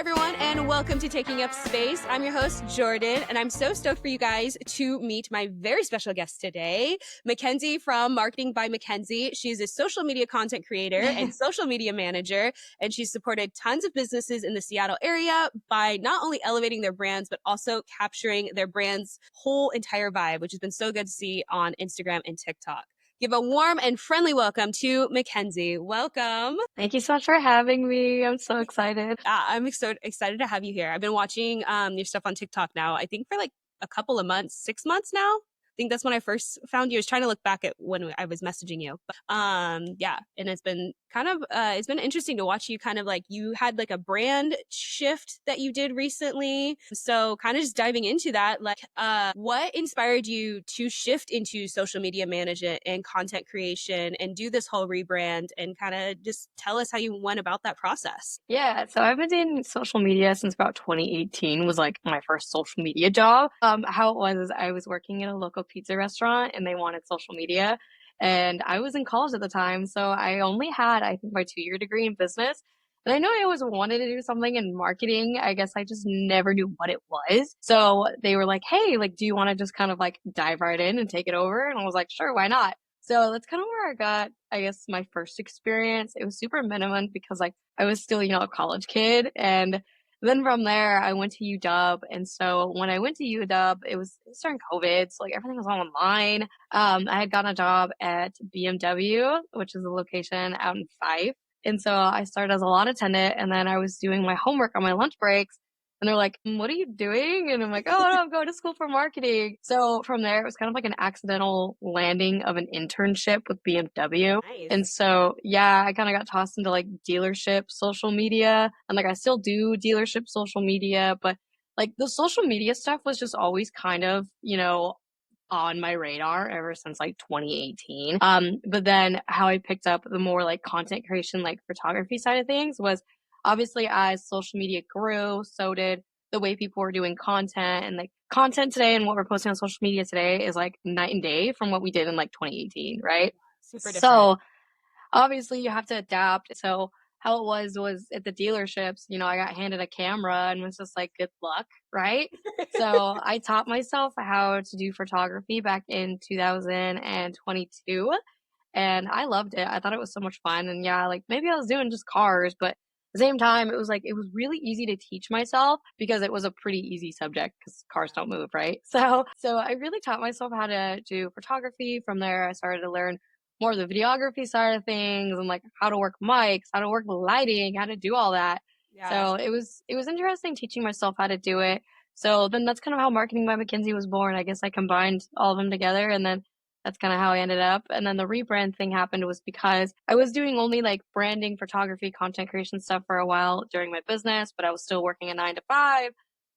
everyone, and welcome to Taking Up Space. I'm your host, Jordan, and I'm so stoked for you guys to meet my very special guest today, Mackenzie from Marketing by Mackenzie. She's a social media content creator and social media manager, and she's supported tons of businesses in the Seattle area by not only elevating their brands, but also capturing their brand's whole entire vibe, which has been so good to see on Instagram and TikTok. Give a warm and friendly welcome to Mackenzie. Welcome. Thank you so much for having me. I'm so excited. I'm so excited to have you here. I've been watching your stuff on TikTok now, I think for like a couple of months, 6 months now. I think that's when I first found you. I was trying to look back at when I was messaging you. But, yeah, and it's been kind of, it's been interesting to watch you kind of like, you had like a brand shift that you did recently. So kind of just diving into that, like what inspired you to shift into social media management and content creation and do this whole rebrand, and kind of just tell us how you went about that process. Yeah, so I've been doing social media since about 2018 was like my first social media job. How it was is I was working at a local pizza restaurant and they wanted social media. And I was in college at the time, so I only had, I think, my 2-year degree in business. And I know I always wanted to do something in marketing. I guess I just never knew what it was. So they were like, hey, like, do you want to just kind of like dive right in and take it over? And I was like, sure, why not? So that's kind of where I got, I guess, my first experience. It was super minimum because like I was still, a college kid. And then from there, I went to UW. And so when I went to UW, it was during COVID. So like everything was online. I had gotten a job at BMW, which is a location out in Fife. And so I started as a lawn attendant, and then I was doing my homework on my lunch breaks. And they're like, what are you doing? And I'm like, oh, no, I'm going to school for marketing. So from there, it was kind of like an accidental landing of an internship with BMW. Nice. And so, yeah, I kind of got tossed into like dealership social media. And like, I still do dealership social media, but like the social media stuff was just always kind of, on my radar ever since like 2018. But then how I picked up the more like content creation, like photography side of things was obviously as social media grew, so did the way people were doing content, and like content today and what we're posting on social media today is like night and day from what we did in like 2018, right? Super different. So obviously you have to adapt. So how it was at the dealerships, I got handed a camera and was just like, good luck, right? So I taught myself how to do photography back in 2022, and I loved it. I thought it was so much fun. And yeah, like maybe I was doing just cars, but at the same time, it was like, it was really easy to teach myself because it was a pretty easy subject because cars don't move, right? So I really taught myself how to do photography. From there, I started to learn more of the videography side of things and like how to work mics, how to work lighting, how to do all that. Yeah. So it was interesting teaching myself how to do it. So then that's kind of how Marketing by Mackenzie was born. I guess I combined all of them together, and then that's kind of how I ended up. And then the rebrand thing happened was because I was doing only like branding, photography, content creation stuff for a while during my business, but I was still working a 9 to 5.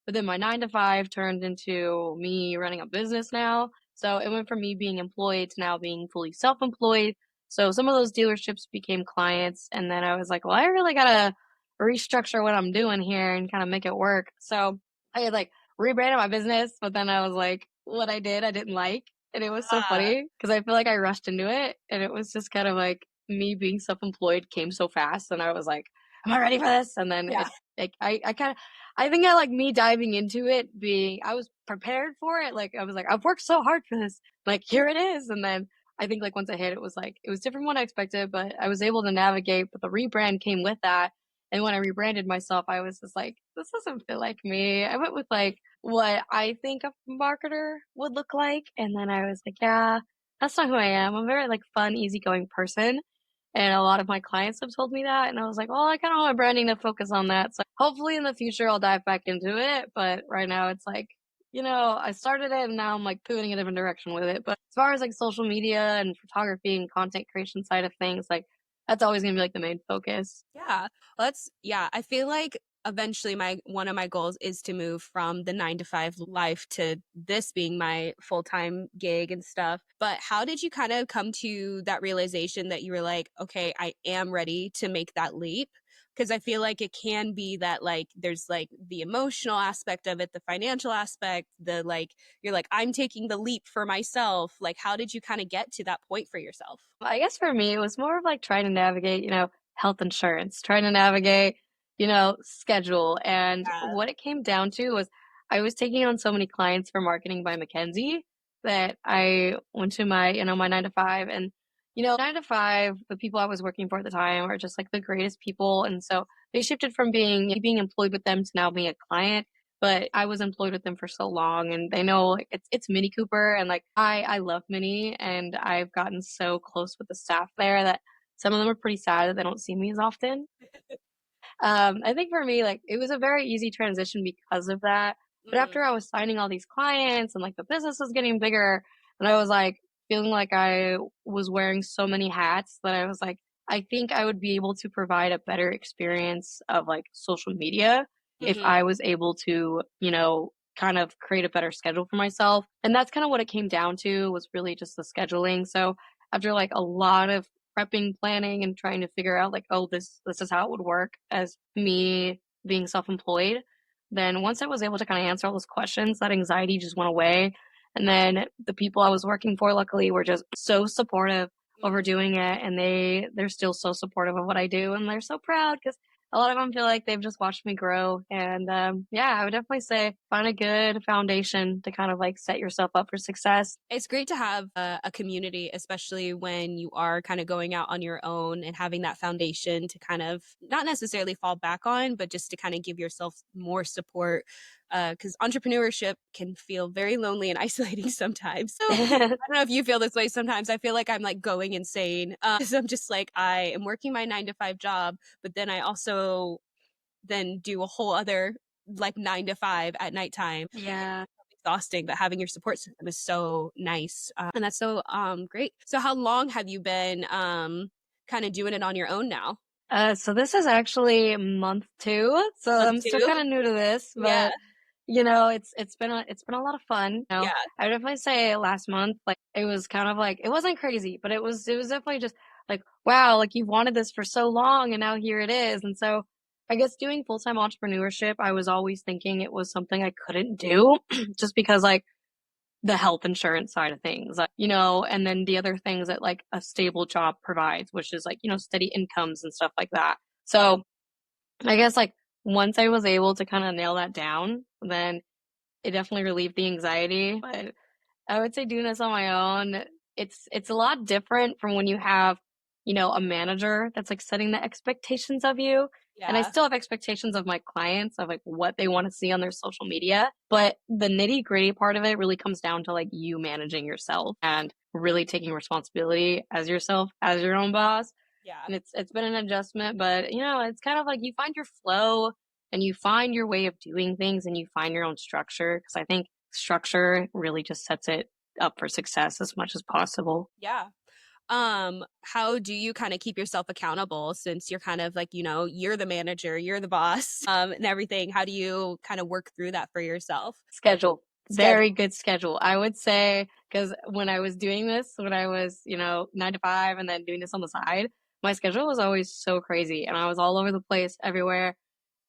But then my 9 to 5 turned into me running a business now. So it went from me being employed to now being fully self-employed. So some of those dealerships became clients. And then I was like, well, I really got to restructure what I'm doing here and kind of make it work. So I had like rebranded my business, but then I was like, what I did, I didn't like. And it was so funny because I feel like I rushed into it, and it was just kind of like me being self-employed came so fast, and I was like, am I ready for this? And then I think I like me diving into it being, I was prepared for it. Like I was like, I've worked so hard for this. Like here it is. And then I think like once I hit it was like, it was different than what I expected, but I was able to navigate, but the rebrand came with that. And when I rebranded myself, I was just like, this doesn't feel like me. I went with like what I think a marketer would look like. And then I was like, yeah, that's not who I am. I'm a very like fun, easygoing person. And a lot of my clients have told me that. And I was like, well, I kind of want my branding to focus on that. So hopefully in the future, I'll dive back into it. But right now it's like, I started it and now I'm like pivoting a different direction with it. But as far as like social media and photography and content creation side of things, like that's always going to be like the main focus. Yeah. I feel like eventually one of my goals is to move from the 9 to 5 life to this being my full-time gig and stuff. But how did you kind of come to that realization that you were like, okay, I am ready to make that leap? Because I feel like it can be that like there's like the emotional aspect of it, the financial aspect, the like you're like, I'm taking the leap for myself. Like, how did you kind of get to that point for yourself? I guess for me, it was more of like trying to navigate, health insurance, trying to navigate, schedule. And Yeah. what it came down to was I was taking on so many clients for Marketing by Mackenzie that I went to my 9 to 5. And, 9 to 5, the people I was working for at the time are just like the greatest people. And so they shifted from being employed with them to now being a client. But I was employed with them for so long, and they know like it's Mini Cooper, and like I love Mini, and I've gotten so close with the staff there that some of them are pretty sad that they don't see me as often. I think for me, like, it was a very easy transition because of that. But Mhm. after I was signing all these clients and like the business was getting bigger, and I was like feeling like I was wearing so many hats that I was like, I think I would be able to provide a better experience of like social media if Mhm. I was able to, kind of create a better schedule for myself. And that's kind of what it came down to, was really just the scheduling. So after like a lot of prepping, planning, and trying to figure out like, oh, this is how it would work as me being self-employed. Then once I was able to kind of answer all those questions, that anxiety just went away. And then the people I was working for, luckily, were just so supportive over Mhm. doing it, and they're still so supportive of what I do, and they're so proud because a lot of them feel like they've just watched me grow. And yeah, I would definitely say find a good foundation to kind of like set yourself up for success. It's great to have a community, especially when you are kind of going out on your own and having that foundation to kind of not necessarily fall back on, but just to kind of give yourself more support. Because entrepreneurship can feel very lonely and isolating sometimes. So I don't know if you feel this way sometimes. I feel like I'm like going insane. 'Cause I'm just like, I am working my 9 to 5 job, but then I also then do a whole other like 9 to 5 at nighttime. Yeah. Exhausting, but having your support system is so nice. And that's so great. So how long have you been kind of doing it on your own now? So this is actually month 2, so Month I'm still two? kind of new to this, Yeah. but it's been a lot of fun. Yeah. I would definitely say last month, like it was kind of like it wasn't crazy, but it was definitely just like, wow, like you've wanted this for so long and now here it is. And so I guess doing full-time entrepreneurship, I was always thinking it was something I couldn't do just because like the health insurance side of things, and then the other things that like a stable job provides, which is like, steady incomes and stuff like that. So I guess like once I was able to kind of nail that down, then it definitely relieved the anxiety. But I would say doing this on my own, it's a lot different from when you have, a manager that's like setting the expectations of you. And I Yeah. still have expectations of my clients of like what they want to see on their social media. But the nitty-gritty part of it really comes down to like you managing yourself and really taking responsibility as yourself, as your own boss. Yeah. And it's been an adjustment, but it's kind of like you find your flow and you find your way of doing things and you find your own structure. Cause I think structure really just sets it up for success as much as possible. Yeah. How do you kind of keep yourself accountable since you're kind of like, you're the manager, you're the boss, and everything? How do you kind of work through that for yourself? Schedule. Very Schedule. good schedule. I would say, because when I was doing this, when I was, 9 to 5 and then doing this on the side, my schedule was always so crazy and I was all over the place everywhere.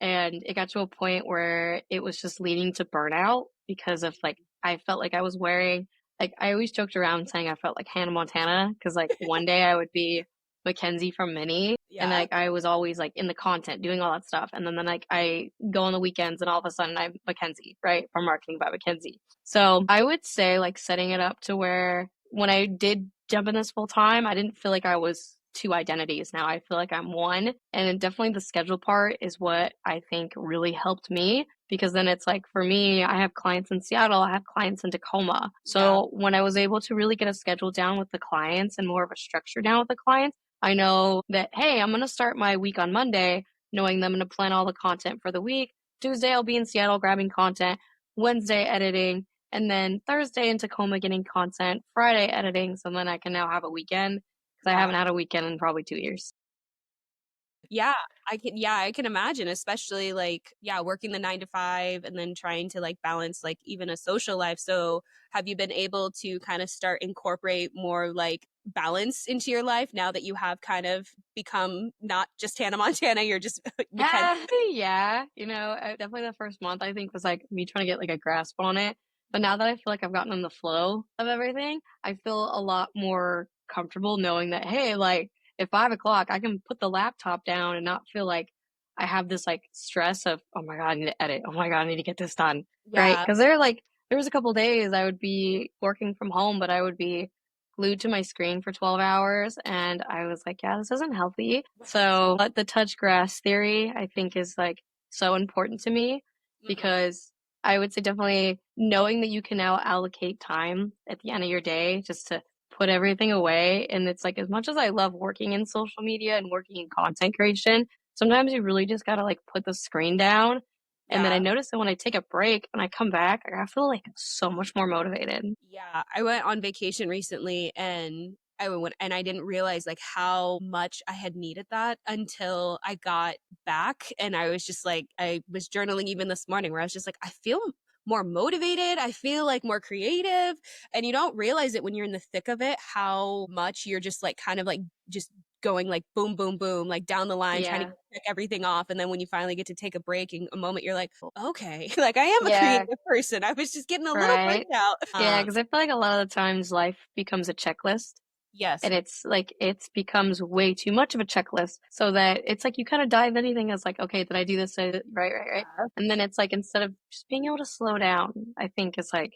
And it got to a point where it was just leading to burnout because of like, I felt like I was wearing, like, I always joked around saying I felt like Hannah Montana because like one day I would be Mackenzie from Minnie. And Yeah. like I was always like in the content doing all that stuff. And then like I go on the weekends and all of a sudden I'm Mackenzie, right? From Marketing by Mackenzie. So I would say like setting it up to where when I did jump in this full time, I didn't feel like I was two identities. Now I feel like I'm one. And definitely the schedule part is what I think really helped me because then it's like for me, I have clients in Seattle, I have clients in Tacoma. Yeah. So when I was able to really get a schedule down with the clients and more of a structure down with the clients, I know that, hey, I'm going to start my week on Monday, knowing that I'm going to plan all the content for the week. Tuesday, I'll be in Seattle grabbing content. Wednesday, editing. And then Thursday in Tacoma getting content. Friday, editing. So then I can now have a weekend because I Yeah. haven't had a weekend in probably 2 years. Yeah, I can imagine, especially like, yeah, working the 9 to 5 and then trying to like balance like even a social life. So have you been able to kind of start incorporate more like balance into your life now that you have kind of become not just Hannah Montana, you're just Mackenzie? Yeah. Definitely the first month I think was like me trying to get like a grasp on it. But now that I feel like I've gotten in the flow of everything, I feel a lot more comfortable knowing that, hey, like at 5 o'clock, I can put the laptop down and not feel like I have this like stress of, oh my God, I need to edit. Oh my God, I need to get this done. Right. Yeah. Cause there was a couple days I would be working from home, but I would be glued to my screen for 12 hours. And I was like, yeah, this isn't healthy. So, but the touch grass theory, I think is like so important to me Mhm. because I would say definitely knowing that you can now allocate time at the end of your day just to put everything away. And it's like, as much as I love working in social media and working in content creation, sometimes you really just gotta like put the screen down. And then I Yeah. notice that when I take a break and I come back, I feel like so much more motivated. Yeah, I went on vacation recently and I went and I didn't realize like how much I had needed that until I got back and I was just like I was journaling even this morning where I was just like I feel more motivated, I feel like more creative and you don't realize it when you're in the thick of it how much you're just like kind of like just going like boom boom boom like down the line trying to Yeah. check everything off and then when you finally get to take a break in a moment you're like okay like I am a Yeah. creative person I was just getting a little Right. burnt out Yeah, because I feel like a lot of the times life becomes a checklist yes. and it's like it becomes way too much of a checklist so that it's like you kind of dive anything as like, okay, did I do this? Right, right, right. Yeah. And then it's like instead of just being able to slow down, I think is like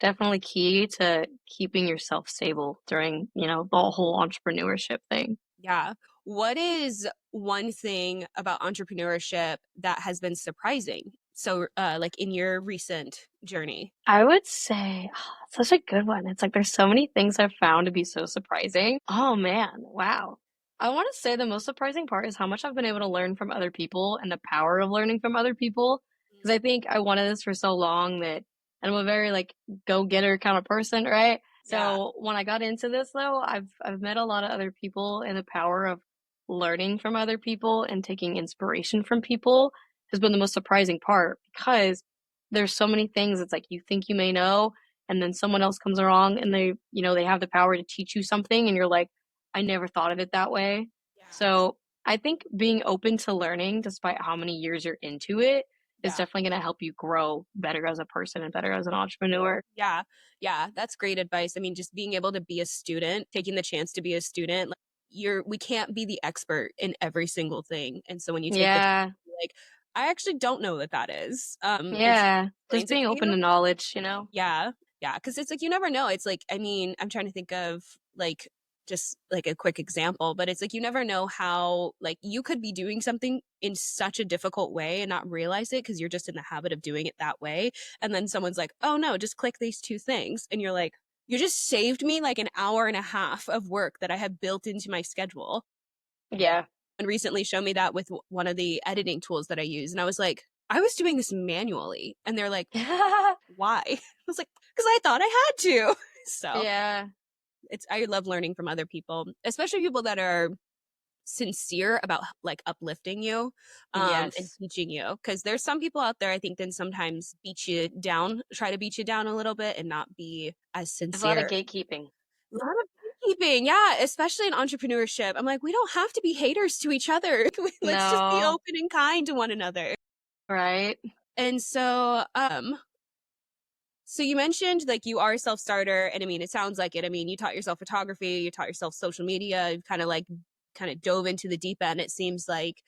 definitely key to keeping yourself stable during, the whole entrepreneurship thing. Yeah. What is one thing about entrepreneurship that has been surprising? So, like in your recent journey? I would say, such a good one. It's like there's so many things I've found to be so surprising. Oh man, wow. I want to say the most surprising part is how much I've been able to learn from other people and the power of learning from other people. Because I think I wanted this for so long that and I'm a very like go-getter kind of person, right? Yeah. So when I got into this though, I've met a lot of other people and the power of learning from other people and taking inspiration from people has been the most surprising part because there's so many things it's like you think you may know and then someone else comes along and they have the power to teach you something and you're like I never thought of it that way. Yes. So I think being open to learning despite how many years you're into it is Yeah. definitely going to help you grow better as a person and better as an entrepreneur. Yeah. Yeah. That's great advice. I mean, just being able to be a student, taking the chance to be a student, like we can't be the expert in every single thing. And so when you take the time, Yeah. like, I actually don't know what that is. And someone Yeah, just explains it being to open you. to knowledge. Yeah. Yeah, because it's like you never know. It's like, I mean, I'm trying to think of like just like a quick example, but it's like you never know how like you could be doing something in such a difficult way and not realize it because you're just in the habit of doing it that way. And then someone's like, "Oh no, just click these two things." And you're like, "You just saved me like an hour and a half of work that I have built into my schedule." Yeah. And recently showed me that with one of the editing tools that I use. And I was like, "I was doing this manually." And they're like, why? I was like, because I thought I had to. So Yeah. I love learning from other people, especially people that are sincere about like uplifting you and Yes. teaching you. Because there's some people out there I think then sometimes beat you down, try to beat you down a little bit and not be as There's a lot of sincere. gatekeeping. A lot of gatekeeping, yeah, especially in entrepreneurship. I'm like, we don't have to be haters to each other. Let's just be No. open and kind to one another. Right. And so you mentioned like you are a self-starter, and I mean, it sounds like it. I mean, you taught yourself photography, you taught yourself social media, you kind of dove into the deep end. It seems like,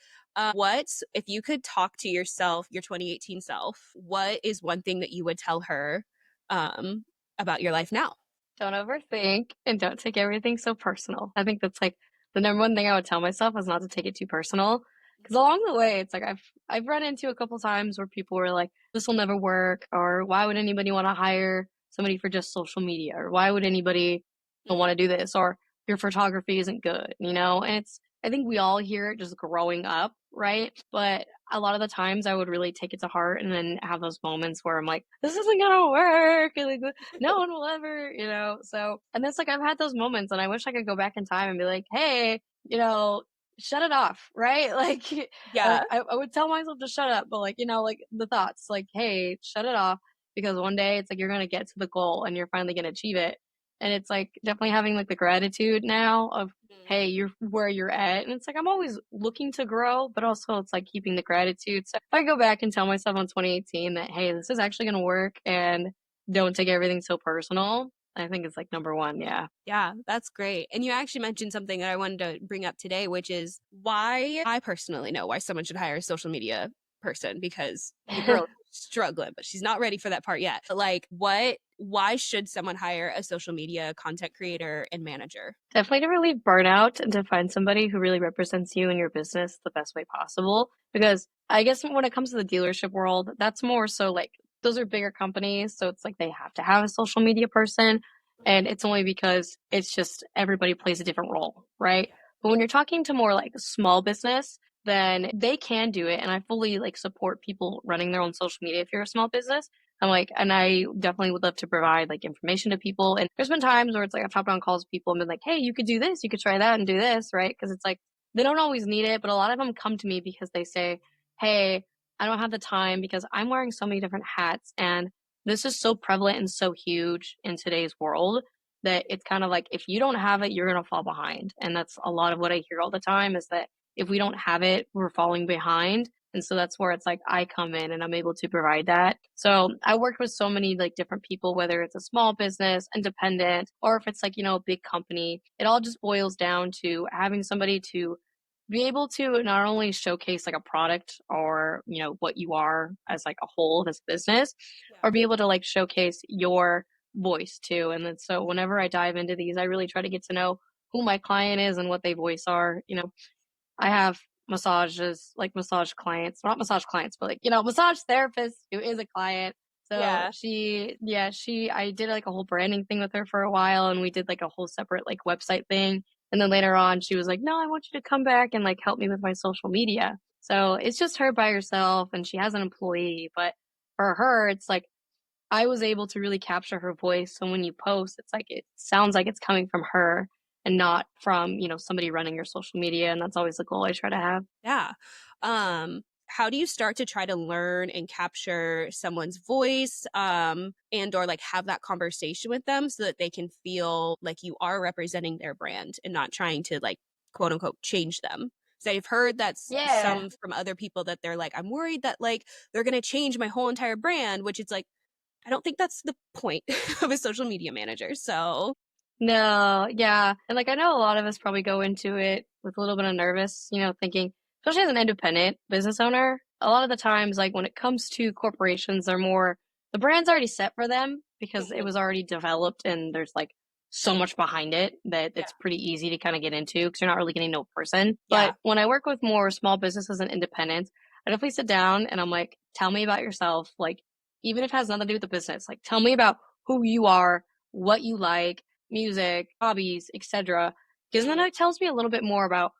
what if you could talk to yourself, your 2018 self? What is one thing that you would tell her, um, about your life now? Don't overthink and don't take everything so personal. I think that's like the number one thing I would tell myself is not to take it too personal. Because along the way, it's like I've run into a couple times where people were like, "This will never work," or "Why would anybody want to hire somebody for just social media?" or "Why would anybody want to do this?" or "Your photography isn't good." And it's I think we all hear it just growing up, right? But a lot of the times I would really take it to heart and then have those moments where I'm like, "This isn't gonna work," and like no one will ever. So, and it's like I've had those moments and I wish I could go back in time and be like, hey, you know, shut it off, right? Like, Yeah, I would tell myself to shut up, but like the thoughts, like, hey, shut it off because one day it's like you're going to get to the goal and you're finally going to achieve it. And it's like definitely having like the gratitude now of, mhm, hey, you're where you're at. And it's like I'm always looking to grow, but also it's like keeping the gratitude. So if I go back and tell myself in 2018 that, hey, this is actually going to work and don't take everything so personal. I think it's like number one. Yeah. Yeah, that's great. And you actually mentioned something that I wanted to bring up today, which is why I personally know why someone should hire a social media person because your girl is struggling, but she's not ready for that part yet. But like, why should someone hire a social media content creator and manager? Definitely to relieve burnout and to find somebody who really represents you and your business the best way possible. Because I guess when it comes to the dealership world, that's more so like those are bigger companies. So it's like they have to have a social media person. And it's only because it's just everybody plays a different role, right? But when you're talking to more like small business, then they can do it. And I fully like support people running their own social media if you're a small business. I'm like, and I definitely would love to provide like information to people. And there's been times where it's like I've hopped on calls with people and been like, hey, you could do this, you could try that and do this, right? Because it's like they don't always need it, but a lot of them come to me because they say, hey, I don't have the time because I'm wearing so many different hats. And this is so prevalent and so huge in today's world that it's kind of like if you don't have it, you're going to fall behind. And that's a lot of what I hear all the time is that if we don't have it, we're falling behind. And so that's where it's like I come in and I'm able to provide that. So I worked with so many like different people, whether it's a small business, independent, or if it's like, a big company. It all just boils down to having somebody to be able to not only showcase like a product or, what you are as like a whole, this business, Yeah. or be able to like showcase your voice too. And then so whenever I dive into these, I really try to get to know who my client is and what they voice are. I have massage clients, not massage clients, but like, massage therapist who is a client. So Yeah. I did like a whole branding thing with her for a while and we did like a whole separate like website thing. And then later on, she was like, no, I want you to come back and like help me with my social media. So it's just her by herself and she has an employee. But for her, it's like I was able to really capture her voice. So when you post, it's like it sounds like it's coming from her and not from, somebody running your social media. And that's always the goal I try to have. Yeah. How do you start to try to learn and capture someone's voice, and or like have that conversation with them so that they can feel like you are representing their brand and not trying to like quote unquote change them? So I've heard that's Yeah. some from other people that they're like, I'm worried that like they're gonna change my whole entire brand, which it's like, I don't think that's the point of a social media manager. So No, yeah. And like I know a lot of us probably go into it with a little bit of nervous, thinking, especially as an independent business owner, a lot of the times, like when it comes to corporations, they're more the brand's already set for them because it mhm, was already developed and there's like so much behind it that yeah, it's pretty easy to kind of get into because you're not really getting to know a person. yeah, But when I work with more small businesses and independents, I definitely sit down and I'm like, tell me about yourself. Like, even if it has nothing to do with the business, like tell me about who you are, what you like music, hobbies, etc. Because then mhm, it tells me a little bit more about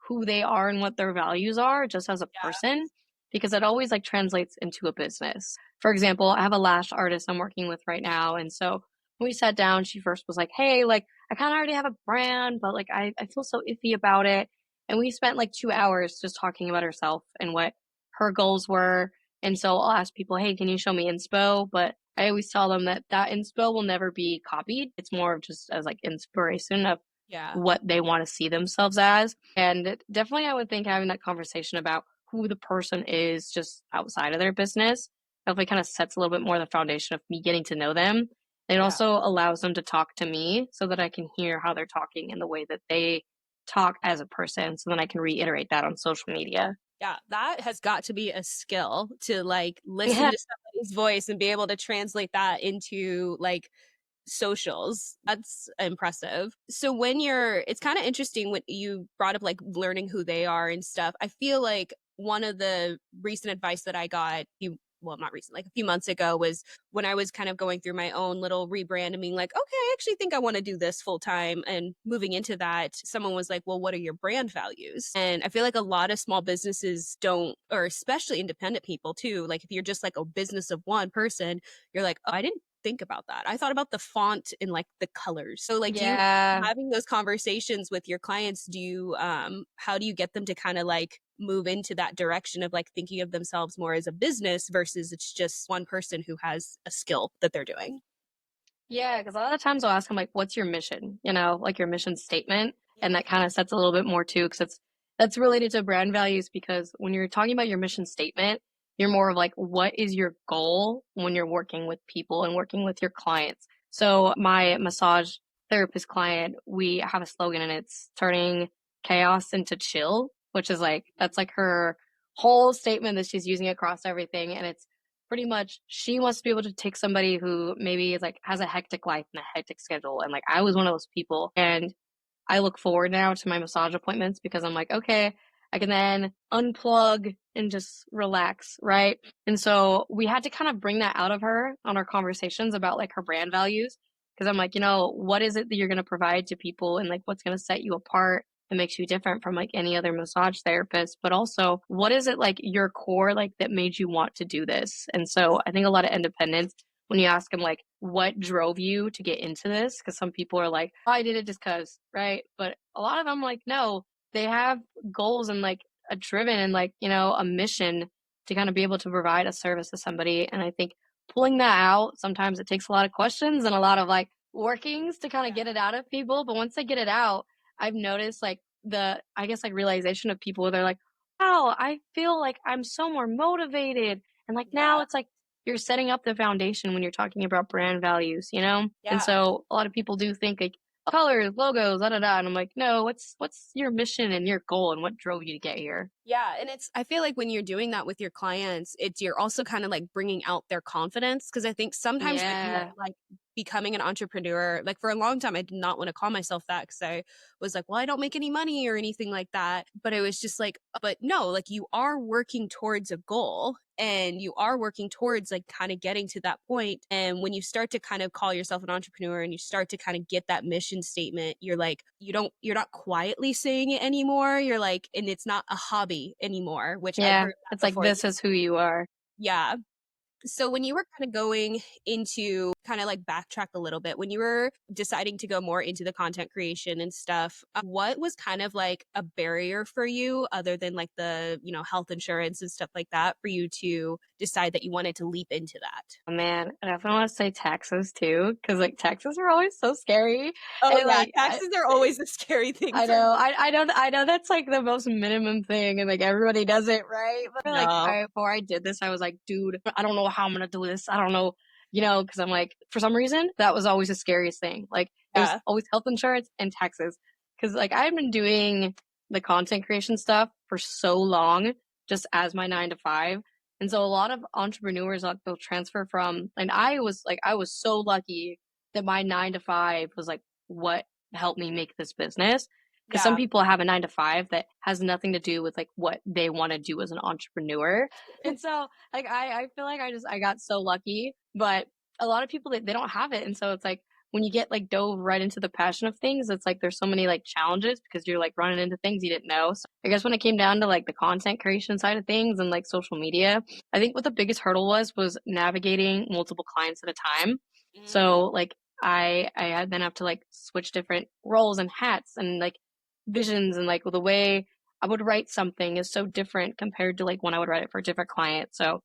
who they are and what their values are just as a yeah, person because it always like translates into a business. For example, I have a lash artist I'm working with right now. And so when we sat down, she first was like, hey, like I kind of already have a brand, but like I feel so iffy about it. And we spent like 2 hours just talking about herself and what her goals were. And so I'll ask people, hey, can you show me inspo? But I always tell them that that inspo will never be copied. It's more of just as like inspiration of yeah, what they want to see themselves as. And definitely, I would think having that conversation about who the person is just outside of their business definitely kind of sets a little bit more the foundation of me getting to know them. It yeah. also allows them to talk to me so that I can hear how they're talking in the way that they talk as a person. So then I can reiterate that on social media. Yeah, that has got to be a skill to like listen Yeah. to somebody's voice and be able to translate that into like socials. That's impressive. So when it's kind of interesting when you brought up like learning who they are and stuff. I feel like one of the recent advice that I got, well, not recent, like a few months ago, was when I was kind of going through my own little rebrand and being like, okay, I actually think I want to do this full time. And moving into that, someone was like, well, what are your brand values? And I feel like a lot of small businesses don't, or especially independent people too. Like if you're just like a business of one person, you're like, oh, I didn't think about that. I thought about the font and like the colors. So like do you Yeah. having those conversations with your clients, do you how do you get them to kind of like move into that direction of like thinking of themselves more as a business versus it's just one person who has a skill that they're doing? Yeah, because a lot of times I'll ask them like, "What's your mission?" Like your mission statement, and Mhm. that kind of sets a little bit more too, because that's related to brand values. Because when you're talking about your mission statement, you're more of like, what is your goal when you're working with people and working with your clients? So my massage therapist client, we have a slogan and it's turning chaos into chill, which is like, that's like her whole statement that she's using across everything. And it's pretty much she wants to be able to take somebody who maybe is like has a hectic life and a hectic schedule. And like I was one of those people. And I look forward now to my massage appointments because I'm like, okay, I can then unplug and just relax, right? And so we had to kind of bring that out of her on our conversations about like her brand values. Because I'm like, what is it that you're going to provide to people and like what's going to set you apart and makes you different from like any other massage therapist? But also, what is it like your core like that made you want to do this? And so I think a lot of independents when you ask them like what drove you to get into this, because some people are like, oh, I did it just cause, right? But a lot of them like, no, they have goals and like a driven and like, a mission to kind of be able to provide a service to somebody. And I think pulling that out, sometimes it takes a lot of questions and a lot of like workings to kind of get it out of people. But once they get it out, I've noticed like I guess like realization of people where they're like, wow, I feel like I'm so more motivated. And like now Yeah. it's like you're setting up the foundation when you're talking about brand values, you know? And Yeah. so a lot of people do think like colors, logos, da da da. And I'm like, no, what's your mission and your goal and what drove you to get here? Yeah, and I feel like when you're doing that with your clients, you're also kind of like bringing out their confidence because I think sometimes when you're Yeah. like becoming an entrepreneur, like for a long time I did not want to call myself that because I was like, well, I don't make any money or anything like that. But it was just like, but no, like you are working towards a goal and you are working towards like kind of getting to that point. And when you start to kind of call yourself an entrepreneur and you start to kind of get that mission statement, you're like, you're not quietly saying it anymore. You're like, and it's not a hobby anymore, which I've Yeah. heard that It's like before. this is who you are. Yeah. So when you were kind of going into kind of like backtrack a little bit, when you were deciding to go more into the content creation and stuff, what was kind of like a barrier for you other than like the, health insurance and stuff like that for you to decide that you wanted to leap into that? Oh, man, I definitely want to say taxes too, because like taxes are always so scary. Oh And yeah, like taxes are always a scary thing I for know, me. I know that's like the most minimum thing, and like everybody does it, right? But like, No. before I did this, I was like, dude, I don't know how I'm gonna do this. I don't know, because I'm like, for some reason, that was always the scariest thing. Like, it was Yeah. always health insurance and taxes, because like I had been doing the content creation stuff for so long, just as my 9 to 5, and so a lot of entrepreneurs like they'll transfer from, and I was so lucky that my 9 to 5 was like what helped me make this business because some Yeah. people have a 9 to 5 that has nothing to do with like what they want to do as an entrepreneur. And so like I feel like I got so lucky, but a lot of people they don't have it. And so it's like when you get like dove right into the passion of things, it's like there's so many like challenges because you're like running into things you didn't know. So I guess when it came down to like the content creation side of things and like social media, I think what the biggest hurdle was navigating multiple clients at a time. Mm. So like I had then have to like switch different roles and hats and like visions and like the way I would write something is so different compared to like when I would write it for a different client. So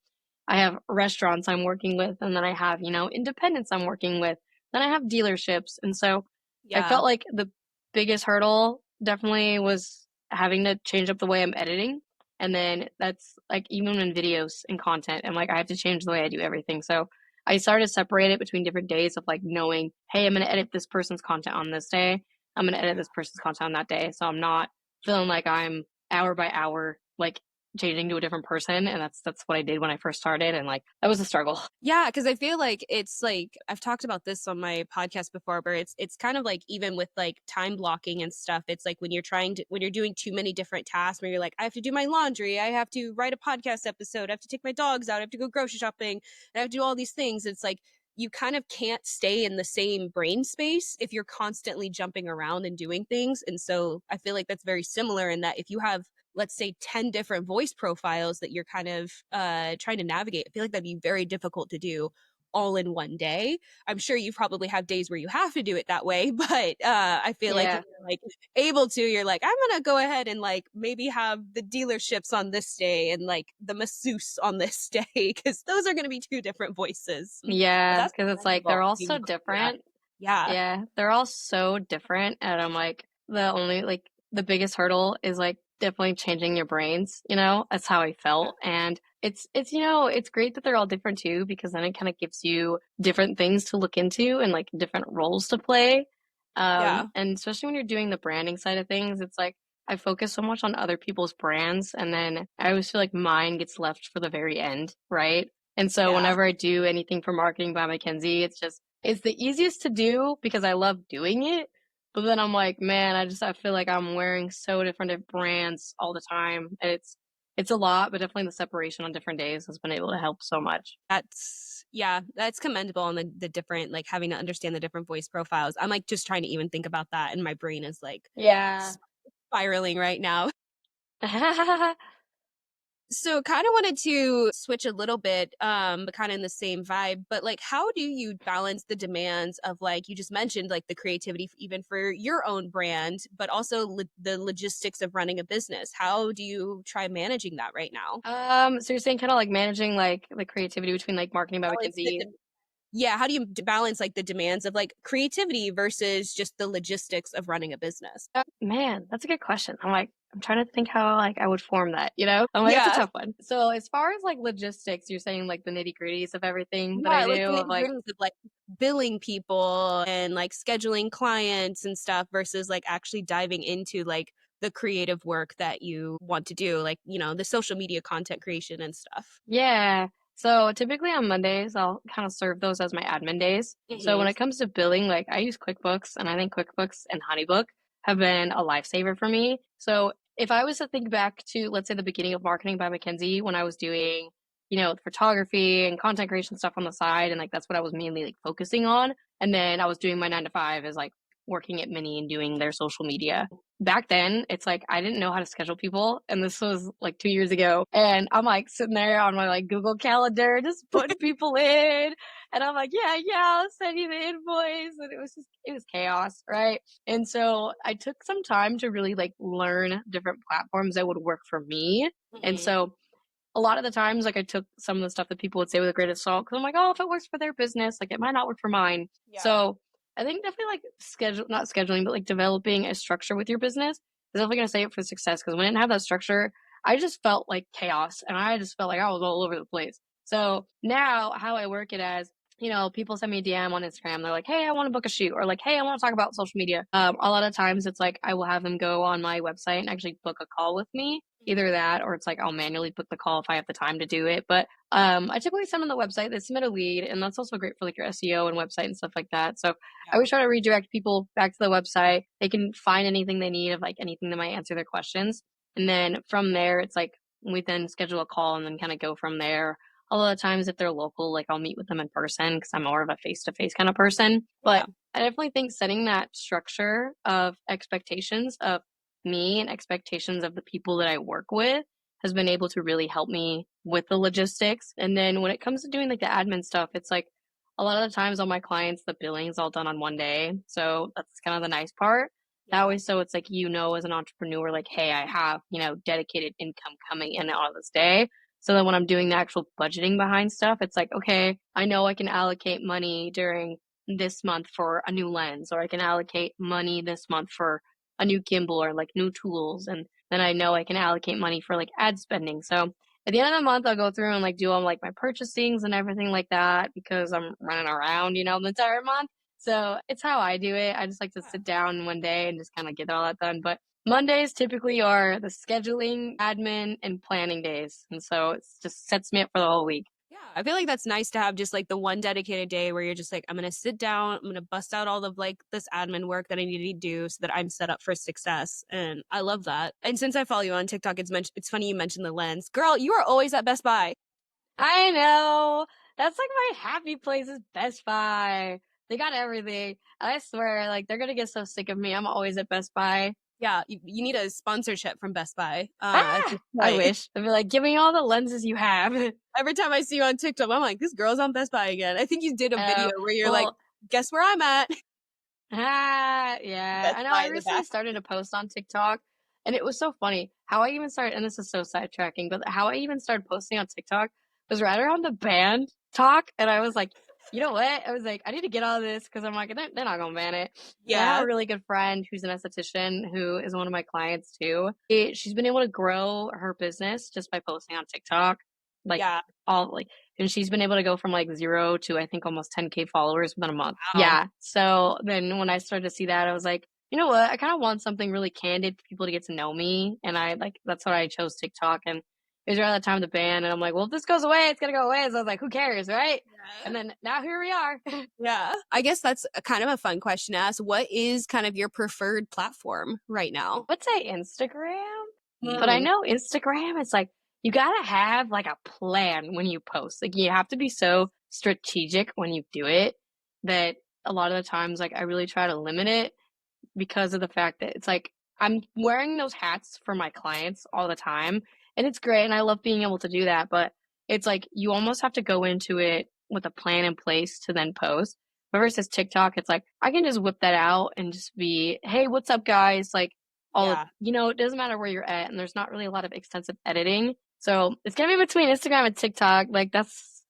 I have restaurants I'm working with, and then I have, independents I'm working with, then I have dealerships. And so I Yeah. felt like the biggest hurdle definitely was having to change up the way I'm editing. And then that's like even in videos and content, I'm like, I have to change the way I do everything. So I started to separate it between different days of like knowing, hey, I'm going to edit this person's content on this day. I'm going to edit this person's content on that day. So I'm not feeling like I'm hour by hour, like changing to a different person. And that's what I did when I first started. And like, that was a struggle. Yeah, because I feel like it's like I've talked about this on my podcast before, but it's kind of like even with like time blocking and stuff, it's like when you're doing too many different tasks where you're like, I have to do my laundry, I have to write a podcast episode, I have to take my dogs out, I have to go grocery shopping, I have to do all these things. It's like you kind of can't stay in the same brain space if you're constantly jumping around and doing things. And so I feel like that's very similar in that if you have let's say 10 different voice profiles that you're kind of trying to navigate, I feel like that'd be very difficult to do all in one day. I'm sure you probably have days where you have to do it that way, but I feel like if Yeah. you're like able to, you're like, I'm gonna go ahead and like maybe have the dealerships on this day and like the masseuse on this day because those are gonna be two different voices. But Yeah. that's Cause it's like, commendable they're all if you so go through that. different. Yeah. Yeah. They're all so different. And I'm like, the only, like, the biggest hurdle is like definitely changing your brains, you know? That's how I felt. And it's you know, it's great that they're all different too, because then it kind of gives you different things to look into and like different roles to play. Yeah. And especially when you're doing the branding side of things, it's like I focus so much on other people's brands, and then I always feel like mine gets left for the very end, right? And so Yeah. whenever I do anything for Marketing by Mackenzie, it's the easiest to do because I love doing it. But then I'm like, man, I feel like I'm wearing so different brands all the time. And it's a lot, but definitely the separation on different days has been able to help so much. That's yeah, that's commendable on the different like having to understand the different voice profiles. I'm like just trying to even think about that and my brain is like Yeah. spiraling right now. So kind of wanted to switch a little bit, but kind of in the same vibe. But like, how do you balance the demands of like you just mentioned, like the creativity even for your own brand, but also the logistics of running a business? How do you try managing that right now? So you're saying kind of like managing like the creativity between like Marketing by Balance the Mackenzie. yeah, how do you balance like the demands of like creativity versus just the logistics of running a business? Man, that's a good question. I'm trying to think how like I would form that, you know? I'm like, it's a Yeah. tough one. So as far as like logistics, you're saying like the nitty-gritties of everything that I Yeah, like the do of nitty like, gritties of like billing people and like scheduling clients and stuff versus like actually diving into like the creative work that you want to do, like, you know, the social media content creation and stuff. yeah. So typically on Mondays, I'll kind of serve those as my admin days. So when Hmm. it comes to billing, like I use QuickBooks, and I think QuickBooks and HoneyBook have been a lifesaver for me. So if I was to think back to, let's say, the beginning of Marketing by Mackenzie, when I was doing, you know, photography and content creation stuff on the side, and like that's what I was mainly like focusing on. And then I was doing my 9 to 5 as like working at Mini and doing their social media. Back then, it's like I didn't know how to schedule people, and this was like 2 years ago. And I'm like sitting there on my like Google Calendar, just putting people in, and I'm like, yeah, yeah, I'll send you the invoice, and it was chaos, right? And so I took some time to really like learn different platforms that would work for me, and Hmm. so a lot of the times, like I took some of the stuff that people would say with a grain of salt because I'm like, oh, if it works for their business, like it might not work for mine. Yeah. So I think definitely like not scheduling, but like developing a structure with your business is definitely going to say it for success. Because when I didn't have that structure, I just felt like chaos and I just felt like I was all over the place. So now how I work it as, you know, people send me a DM on Instagram. They're like, hey, I want to book a shoot, or like, hey, I want to talk about social media. A lot of times it's like I will have them go on my website and actually book a call with me. Either that, or it's like I'll manually book the call if I have the time to do it. But I typically send on the website, they submit a lead, and that's also great for like your SEO and website and stuff like that. So I Yeah. always try to redirect people back to the website. They can find anything they need of like anything that might answer their questions. And then from there, it's like we then schedule a call and then kind of go from there. A lot of times, if they're local, like I'll meet with them in person because I'm more of a face to face kind of person. Yeah. But I definitely think setting that structure of expectations of me and expectations of the people that I work with has been able to really help me with the logistics. And then when it comes to doing like the admin stuff, it's like a lot of the times on my clients, the billing's all done on one day. So that's kind of the nice part. That Yeah. way, so it's like, you know, as an entrepreneur, like, hey, I have, you know, dedicated income coming in on this day. So that when I'm doing the actual budgeting behind stuff, it's like, okay, I know I can allocate money during this month for a new lens, or I can allocate money this month for a new gimbal or like new tools. And then I know I can allocate money for like ad spending. So at the end of the month, I'll go through and like do all like my purchasings and everything like that because I'm running around, you know, the entire month. So it's how I do it. I just like to sit down one day and just kind of get all that done. But Mondays typically are the scheduling, admin, and planning days. And so it just sets me up for the whole week. Yeah, I feel like that's nice to have just like the one dedicated day where you're just like, I'm gonna sit down, I'm gonna bust out all of like this admin work that I need to do so that I'm set up for success. And I love that. And since I follow you on TikTok, it's funny you mentioned the lens. Girl, you are always at Best Buy. I know. That's like my happy place is Best Buy. They got everything. And I swear, like they're gonna get so sick of me. I'm always at Best Buy. Yeah, you need a sponsorship from Best Buy at Ah, this I point. wish. I'd be like, give me all the lenses you have. Every time I see you on TikTok, I'm like, this girl's on Best Buy again. I think you did a video Oh, where you're like, well, guess where I'm at? yeah. Best I know. I Buy in the recently back. started a post on TikTok, and it was so funny how I even started. And this is so sidetracking, but how I even started posting on TikTok was right around the band talk, and I was like, You know what? I was like, I need to get all this because I'm like, they're not gonna ban it. And I have Yeah. a really good friend who's an esthetician who is one of my clients too. She's been able to grow her business just by posting on TikTok, like Yeah. all like, and she's been able to go from like 0 to I think almost 10K followers within a month. Wow. Yeah. So then when I started to see that, I was like, you know what? I kind of want something really candid for people to get to know me, and I like that's why I chose TikTok. And it was around the time of the ban, and I'm like, well, if this goes away, it's gonna go away. So I was like, who cares, right? Yeah. And then now here we are. Yeah. I guess that's a kind of a fun question to ask. What is kind of your preferred platform right I now? would say Instagram, but I Mm, know Instagram, it's like you gotta have like a plan when you post. Like you have to be so strategic when you do it that a lot of the times, like I really try to limit it because of the fact that it's like I'm wearing those hats for my clients all the time, and it's great, and I love being able to do that, but it's like you almost have to go into it with a plan in place to then post. But versus TikTok, it's like I can just whip that out and just be, hey, what's up, guys? Like all of, yeah. it doesn't matter where you're at, and there's not really a lot of extensive editing. So it's gonna be between Instagram and TikTok. Like that's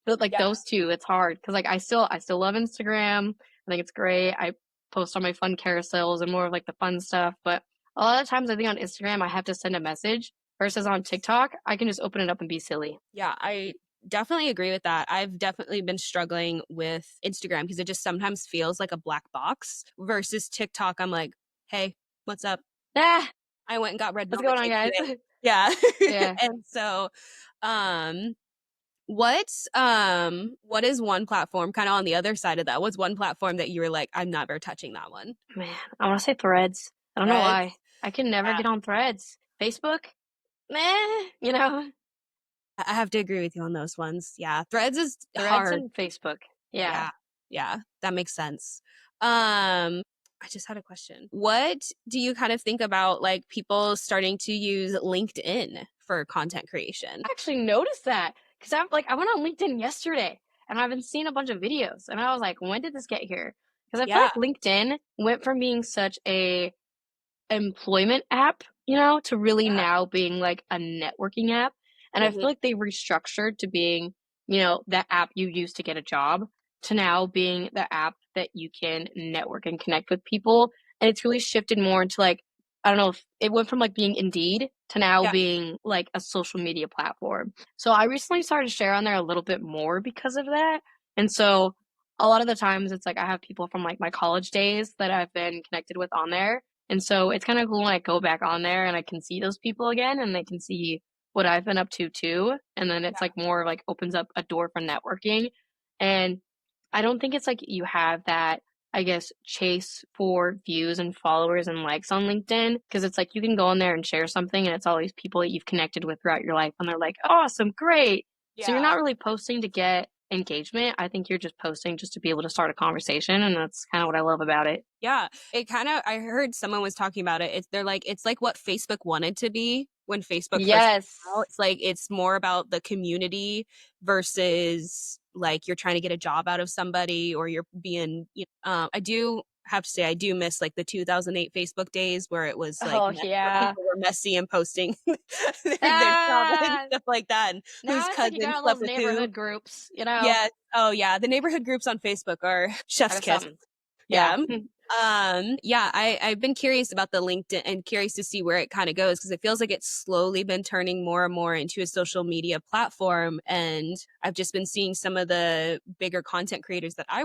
like Yeah. those two. It's hard because like I still love Instagram. I think it's great. I post on my fun carousels and more of like the fun stuff. But a lot of times I think on Instagram I have to send a message versus on TikTok, I can just open it up and be silly. Yeah, I definitely agree with that. I've definitely been struggling with Instagram because it just sometimes feels like a black box versus TikTok. I'm like, hey, what's up? Ah, I went and got red what's velvet going on, cake guys? today. Yeah. Yeah. And so, um, what is one platform kind of on the other side of that? What's one platform that you were like, I'm never touching that one? Man, I want to say Threads. I don't know why. Threads. I can never Yeah. get on Threads. Facebook? Meh. I have to agree with you on those ones. Yeah. Threads is Threads hard. and Facebook. Yeah. Yeah. Yeah. That makes sense. I just had a question. What do you kind of think about like people starting to use LinkedIn for content creation? I actually noticed that because I went on LinkedIn yesterday and I've been seeing a bunch of videos and I was like, when did this get here? Because I feel Yeah. like LinkedIn went from being such a employment app, to really Yeah. now being like a networking app. And I feel Mhm. like they restructured to being, that app you use to get a job to now being the app that you can network and connect with people. And it's really shifted more into like, I don't know if it went from like being Indeed to now Yeah. being like a social media platform. So I recently started to share on there a little bit more because of that. And so a lot of the times it's like I have people from like my college days that I've been connected with on there, and so it's kind of cool when I go back on there and I can see those people again and they can see what I've been up to too. And then it's Yeah. like more like opens up a door for networking. And I don't think it's like you have that, I guess, chase for views and followers and likes on LinkedIn because it's like you can go on there and share something and it's all these people that you've connected with throughout your life and they're like, awesome, great. So you're Yeah. not really posting to get engagement. I think you're just posting just to be able to start a conversation. And that's kind of what I love about it. Yeah. It kind of, I heard someone was talking about it. They're like, it's like what Facebook wanted to be when Facebook first came out. Yes. It's like, it's more about the community versus like you're trying to get a job out of somebody or you're being, I do have to say, I do miss like the 2008 Facebook days where it was like Oh, where yeah. people were messy and posting their trauma and Ah, stuff like that and whose now it's like you cousin got all slept those with who. neighborhood groups. Yes. Oh, yeah. The neighborhood groups on Facebook are Kind chef's of kiss. something. Yeah. Yeah. Yeah, I've been curious about the LinkedIn and curious to see where it kind of goes because it feels like it's slowly been turning more and more into a social media platform. And I've just been seeing some of the bigger content creators that I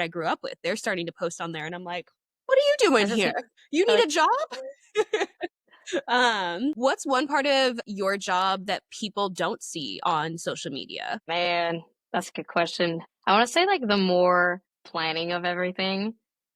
grew up with. They're starting to post on there, and I'm like, what are you doing Is this here? You need like, a job? What's one part of your job that people don't see on social media? man, that's a good question. I want to say like the more planning of everything,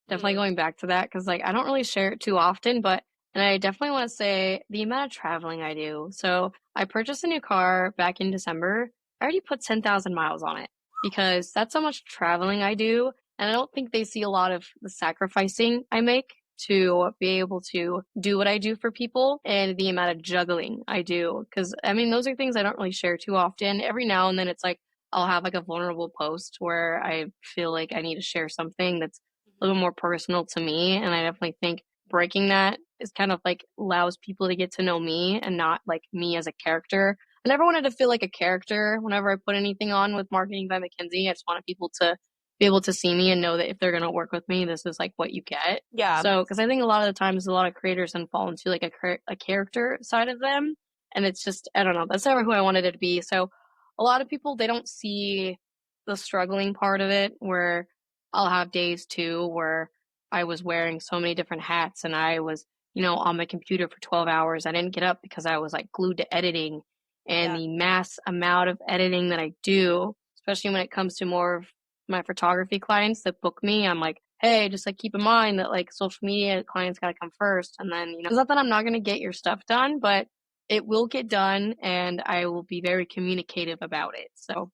definitely Mm, going back to that because like I don't really share it too often, but and I definitely want to say the amount of traveling I do. So I purchased a new car back in December. I already put 10,000 miles on it because that's how much traveling I do. And I don't think they see a lot of the sacrificing I make to be able to do what I do for people and the amount of juggling I do. Because I mean, those are things I don't really share too often. Every now and then it's like I'll have like a vulnerable post where I feel like I need to share something that's a little more personal to me. And I definitely think breaking that is kind of like allows people to get to know me and not like me as a character. I never wanted to feel like a character whenever I put anything on with Marketing by Mackenzie. I just wanted people to be able to see me and know that if they're gonna work with me, this is like what you get. Yeah. So, because I think a lot of the times, a lot of creators then fall into like a character side of them, and it's just I don't know. That's never who I wanted it to be. So, a lot of people they don't see the struggling part of it, where I'll have days too where I was wearing so many different hats and I was on my computer for 12 hours. I didn't get up because I was like glued to editing and Yeah. the mass amount of editing that I do, especially when it comes to more of my photography clients that book me. I'm like, hey, just like keep in mind that like social media clients got to come first. And then, it's not that I'm not going to get your stuff done, but it will get done and I will be very communicative about it. So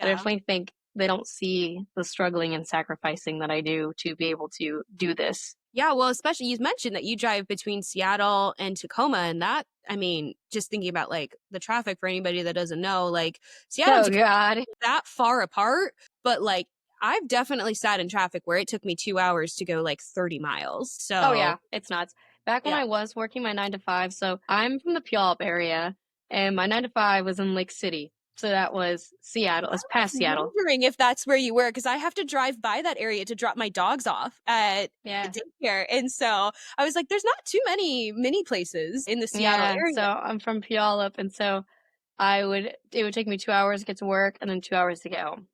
I Yeah. definitely think they don't see the struggling and sacrificing that I do to be able to do this. Yeah, well, especially you mentioned that you drive between Seattle and Tacoma, and that, I mean, just thinking about like the traffic for anybody that doesn't know, like Seattle and Oh Tacoma God. are that far apart, but like I've definitely sat in traffic where it took me 2 hours to go like 30 miles. Oh So, yeah, it's nuts. Back when yeah. I was working my 9 to 5, so I'm from the Puyallup area, and my 9 to 5 was in Lake City. So that was Seattle. It's I was past Seattle. wondering if that's where you were because I have to drive by that area to drop my dogs off at Yeah. daycare. And so I was like, there's not too many places in the Seattle Yeah. area. So I'm from Puyallup, and so it would take me 2 hours to get to work and then 2 hours to get home.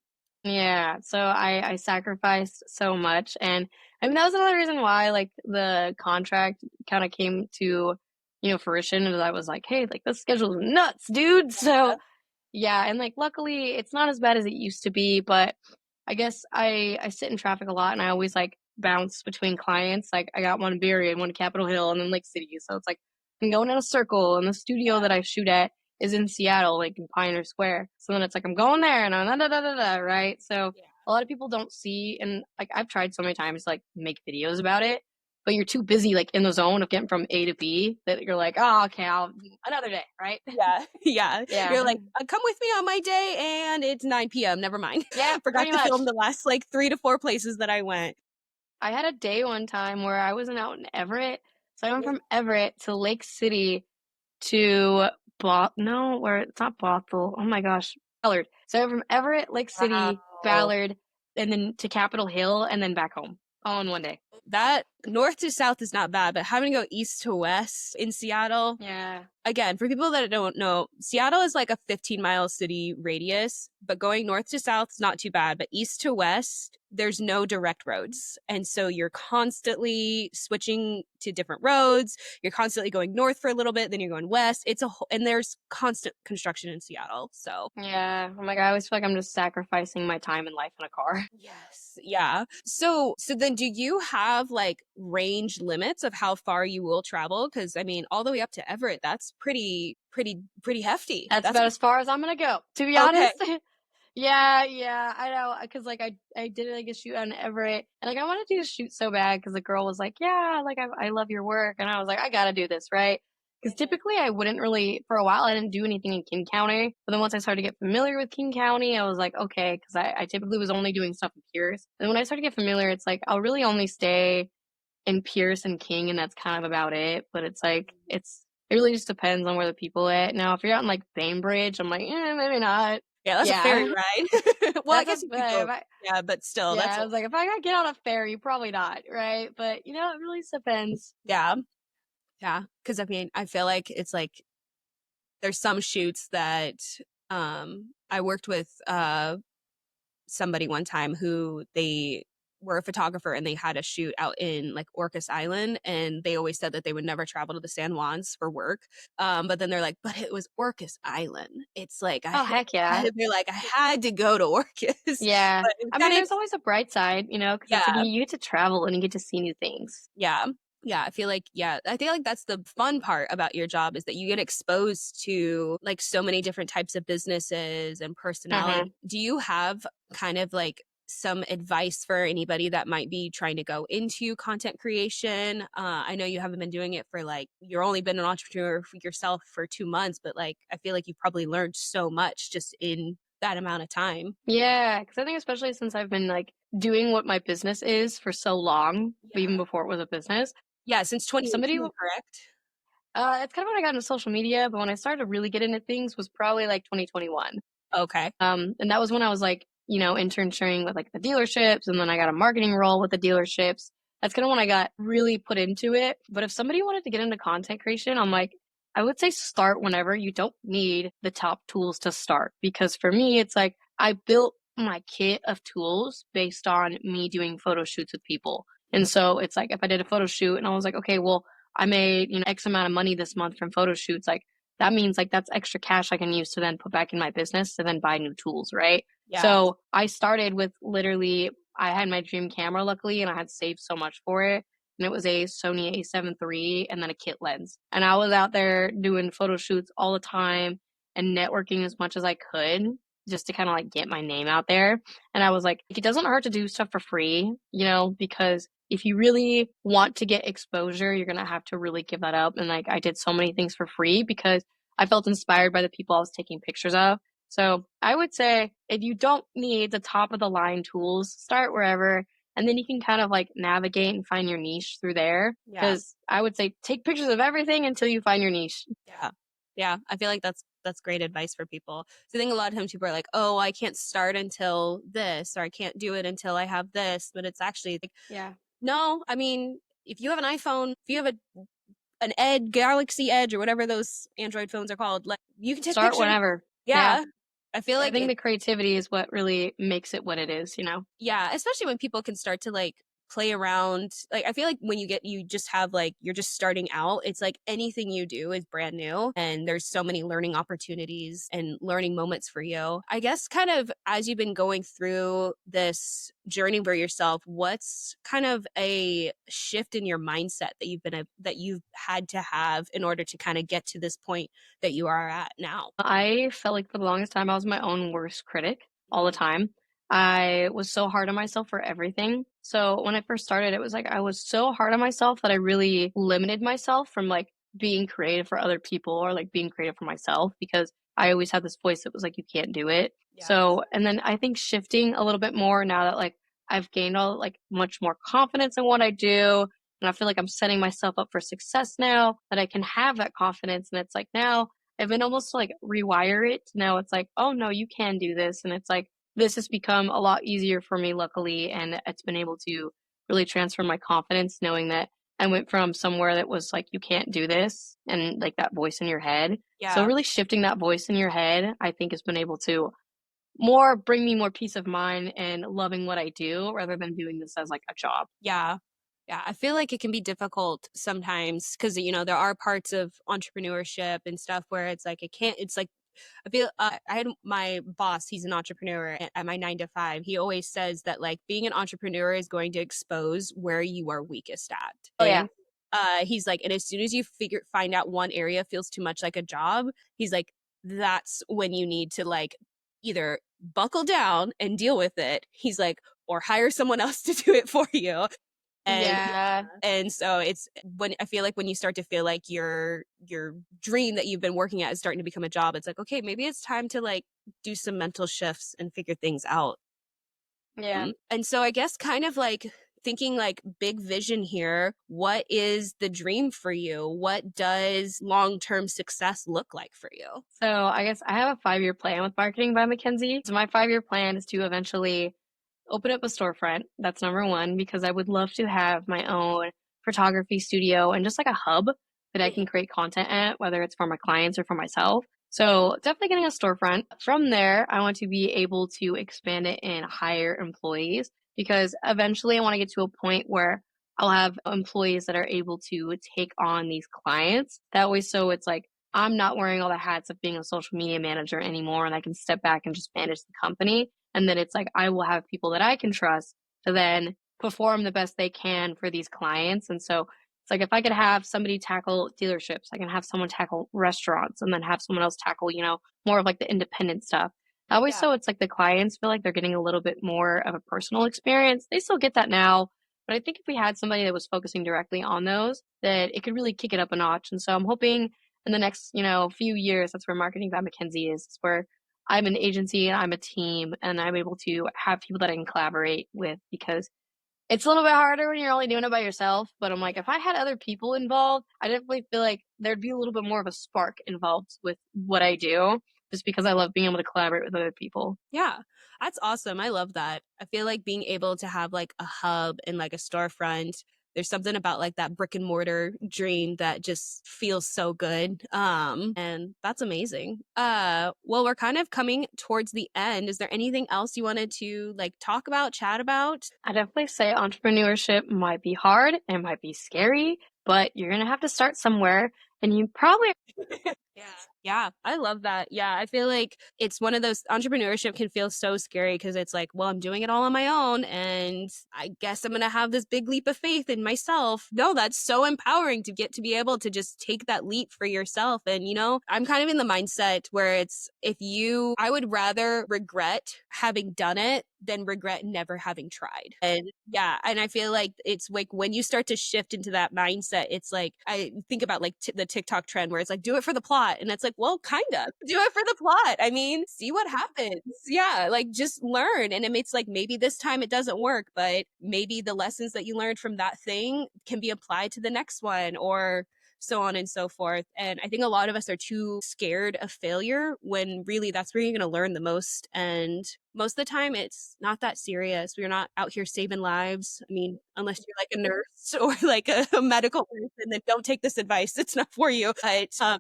Yeah, so I sacrificed so much, and I mean that was another reason why like the contract kind of came to fruition, and I was like, hey, like this schedule's nuts, dude. So yeah, and like luckily it's not as bad as it used to be, but I guess I sit in traffic a lot, and I always like bounce between clients. Like I got one in Barrie and one in Capitol Hill, and then Lake City, so it's like I'm going in a circle. And the studio that I shoot at is in Seattle, like in Pioneer Square. So then it's like I'm going there, and I'm da da da da, right? So Yeah. a lot of people don't see, and like I've tried so many times to like make videos about it, but you're too busy like in the zone of getting from A to B that you're like, oh, okay, I'll another day, right? Yeah, yeah. Yeah, You're like, come with me on my day, and it's 9 p.m. Never mind. yeah, Forgot pretty to film much. the last like 3 to 4 places that I went. I had a day one time where I wasn't out in Everett. So I went from Everett to Lake City to no, where it's not Bothell. Oh my gosh, Ballard. So I went from Everett, Lake City, Wow. Ballard, and then to Capitol Hill, and then back home all in one day. That north to south is not bad, but having to go east to west in Seattle, Yeah. again, for people that don't know, Seattle is like a 15-mile city radius, but going north to south is not too bad. But east to west, there's no direct roads. And so you're constantly switching to different roads. You're constantly going north for a little bit, then you're going west. It's a whole, and there's constant construction in Seattle. So Yeah. Oh my God, I always feel like I'm just sacrificing my time and life in a car. yes. Yeah. So then do you have like range limits of how far you will travel? Because I mean, all the way up to Everett, that's pretty hefty. That's That's about as far as I'm gonna go, to be okay. honest. Yeah, yeah, I know, cause like I did like a shoot on Everett, and like I wanted to do a shoot so bad, cause the girl was like, "Yeah, like I love your work," and I was like, "I gotta do this, right?" Cause typically I wouldn't really for a while I didn't do anything in King County, but then once I started to get familiar with King County, I was like, okay, cause I typically was only doing stuff in Pierce. And when I started to get familiar, it's like I'll really only stay in Pierce and King, and that's kind of about it. But it's like it really just depends on where the people at. Now, if you're out in like Bainbridge, I'm like, maybe not. Yeah, that's a ferry Yeah, ride. Well, I that's a guess you could go. if I, Yeah, but still, yeah. that's I was like, if I gotta get on a ferry, probably not, right? But it really depends. yeah, yeah. Because I mean, I feel like it's like there's some shoots that I worked with somebody one time who they were a photographer and they had a shoot out in like Orcas Island and they always said that they would never travel to the San Juans for work. But then they're like, but it was Orcas Island. It's like Oh heck yeah, they're like, I had to go to Orcas. yeah. But I mean, then there's it's always a bright side, because it's like yeah, you get to travel and you get to see new things. yeah. Yeah, I feel like I feel like that's the fun part about your job is that you get exposed to like so many different types of businesses and Hmm. personality. Do you have kind of like some advice for anybody that might be trying to go into content creation? I know you haven't been doing it for like you're only been an entrepreneur for yourself for 2 months, but like I feel like you've probably learned so much just in that amount of time. Yeah, because I think especially since I've been like doing what my business is for so long, even Yeah. before it was a business. Yeah, since Somebody 2018, correct? It's kind of when I got into social media, but when I started to really get into things was probably like 2021. Okay. And that was when I was like, interning with like the dealerships, and then I got a marketing role with the dealerships. That's kind of when I got really put into it. But if somebody wanted to get into content creation, I would say start whenever. You don't need the top tools to start, because for me, it's like I built my kit of tools based on me doing photo shoots with people. And so it's like if I did a photo shoot and I was like, okay, well, I made, X amount of money this month from photo shoots, like that means like that's extra cash I can use to then put back in my business to then buy new tools, right? Yeah. So I started with literally, I had my dream camera luckily, and I had saved so much for it. And it was a Sony A7 III and then a kit lens. And I was out there doing photo shoots all the time and networking as much as I could just to kind of like get my name out there. And I was like, it doesn't hurt to do stuff for free, because if you really want to get exposure, you're going to have to really give that up. And like, I did so many things for free because I felt inspired by the people I was taking pictures of. So I would say if you don't need the top of the line tools, start wherever, and then you can kind of like navigate and find your niche through there. Yeah. Because I would say take pictures of everything until you find your niche. Yeah. Yeah. I feel like that's great advice for people. So I think a lot of times people are like, oh, I can't start until this, or I can't do it until I have this. But it's actually like, Yeah. no, I mean, if you have an iPhone, if you have an Edge, Galaxy Edge, or whatever those Android phones are called, like you can take Start pictures. whenever. Yeah. Yeah. I feel I like think it, the creativity is what really makes it what it is. yeah, especially when people can start to like play around. Like I feel like when you just have like you're just starting out, it's like anything you do is brand new and there's so many learning opportunities and learning moments for you. I guess kind of as you've been going through this journey for yourself, what's kind of a shift in your mindset that you've had to have in order to kind of get to this point that you are at now? I felt like for the longest time I was my own worst critic all the Mm. time. I was so hard on myself for everything. So when I first started, it was like I was so hard on myself that I really limited myself from like being creative for other people or like being creative for myself, because I always had this voice that was like, you can't do it. Yes. So, and then I think shifting a little bit more now that like I've gained all like much more confidence in what I do. And I feel like I'm setting myself up for success now, that I can have that confidence. And it's like now I've been almost like rewire it. Now it's like, oh no, you can do this. And it's like, this has become a lot easier for me, luckily. And it's been able to really transfer my confidence, knowing that I went from somewhere that was like, you can't do this, and like that voice in your head. So Yeah. really shifting that voice in your head, I think has been able to more bring me more peace of mind and loving what I do rather than doing this as like a job. Yeah. Yeah, I feel like it can be difficult sometimes because, there are parts of entrepreneurship and stuff where it's like, it's like, I feel, I had my boss, he's an entrepreneur at my 9 to 5. He always says that like being an entrepreneur is going to expose where you are weakest at. Oh yeah. And he's like, and as soon as you find out one area feels too much like a job, he's like, that's when you need to like either buckle down and deal with it. He's like, or hire someone else to do it for you. And Yeah. and so it's when I feel like when you start to feel like your dream that you've been working at is starting to become a job, it's like, okay, maybe it's time to like do some mental shifts and figure things out. Yeah. And so I guess kind of like thinking like big vision here, what is the dream for you? What does long-term success look like for you? So I guess I have a 5-year plan with Marketing by Mackenzie. So my 5-year plan is to eventually open up a storefront. That's number one, because I would love to have my own photography studio and just like a hub that I can create content at, whether it's for my clients or for myself. So definitely getting a storefront. From there, I want to be able to expand it and hire employees, because eventually I want to get to a point where I'll have employees that are able to take on these clients. That way, so it's like I'm not wearing all the hats of being a social media manager anymore, and I can step back and just manage the company. And then it's like I will have people that I can trust to then perform the best they can for these clients. And so it's like if I could have somebody tackle dealerships, I can have someone tackle restaurants, and then have someone else tackle, more of like the independent stuff. That way, Yeah. so it's like the clients feel like they're getting a little bit more of a personal experience. They still get that now, but I think if we had somebody that was focusing directly on those, that it could really kick it up a notch. And so I'm hoping in the next, few years, that's where Marketing by Mackenzie is. It's where I'm an agency and I'm a team, and I'm able to have people that I can collaborate with, because It's a little bit harder when you're only doing it by yourself, but I'm like, if I had other people involved, I definitely feel like there'd be a little bit more of a spark involved with what I do, just because I love being able to collaborate with other people. Yeah, that's awesome. I love that. I feel like being able to have like a hub and like a storefront, there's something about like that brick and mortar dream that just feels so good. And that's amazing. Well, we're kind of coming towards the end. Is there anything else you wanted to like talk about, chat about? I definitely say entrepreneurship might be hard and might be scary, but you're gonna have to start somewhere, and you probably Yeah. Yeah, I love that. Yeah, I feel like it's one of those entrepreneurship can feel so scary because it's like, well, I'm doing it all on my own and I guess I'm going to have this big leap of faith in myself. No, that's so empowering to get to be able to just take that leap for yourself. And, you know, I'm kind of in the mindset where it's I would rather regret having done it than regret never having tried. And yeah, and I feel like it's like when you start to shift into that mindset, it's like I think about like the TikTok trend where it's like do it for the plot, and it's like, well, kind of do it for the plot. I mean, see what happens. Yeah, like just learn, and it's like maybe this time it doesn't work, but maybe the lessons that you learned from that thing can be applied to the next one, or so on and so forth. And I think a lot of us are too scared of failure when really that's where you're going to learn the most. And most of the time, it's not that serious. We're not out here saving lives. I mean, unless you're like a nurse or like a medical person, then don't take this advice. It's not for you. But I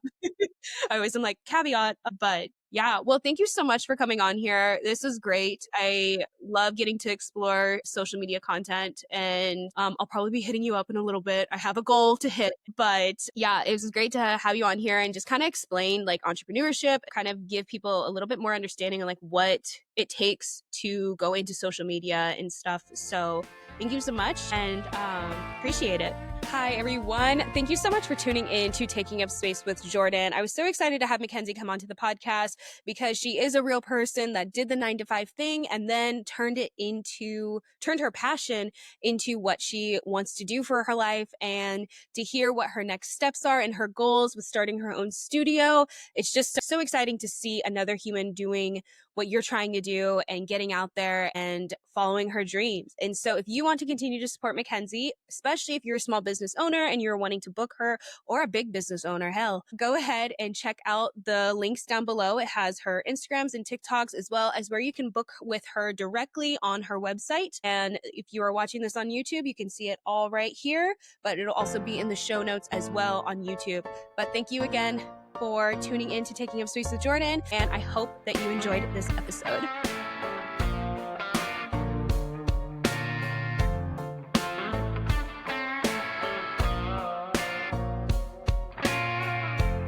always am like caveat, but yeah. Well, thank you so much for coming on here. This was great. I love getting to explore social media content, and I'll probably be hitting you up in a little bit. I have a goal to hit, but yeah, it was great to have you on here and just kind of explain like entrepreneurship, kind of give people a little bit more understanding on like what it takes to go into social media and stuff. So thank you so much, and appreciate it. Hi, everyone. Thank you so much for tuning in to Taking Up Space with Jordan. I was so excited to have Mackenzie come onto the podcast because she is a real person that did the 9 to 5 thing and then turned her passion into what she wants to do for her life. And to hear what her next steps are and her goals with starting her own studio, it's just so exciting to see another human doing what you're trying to do and getting out there and following her dreams. And so if you want to continue to support Mackenzie, especially if you're a small business owner and you're wanting to book her, or a big business owner, hell, go ahead and check out the links down below. It has her Instagrams and TikToks, as well as where you can book with her directly on her website. And if you are watching this on YouTube, you can see it all right here, but it'll also be in the show notes as well on YouTube. But thank you again for tuning in to Taking Up Space with Jordan, and I hope that you enjoyed this episode.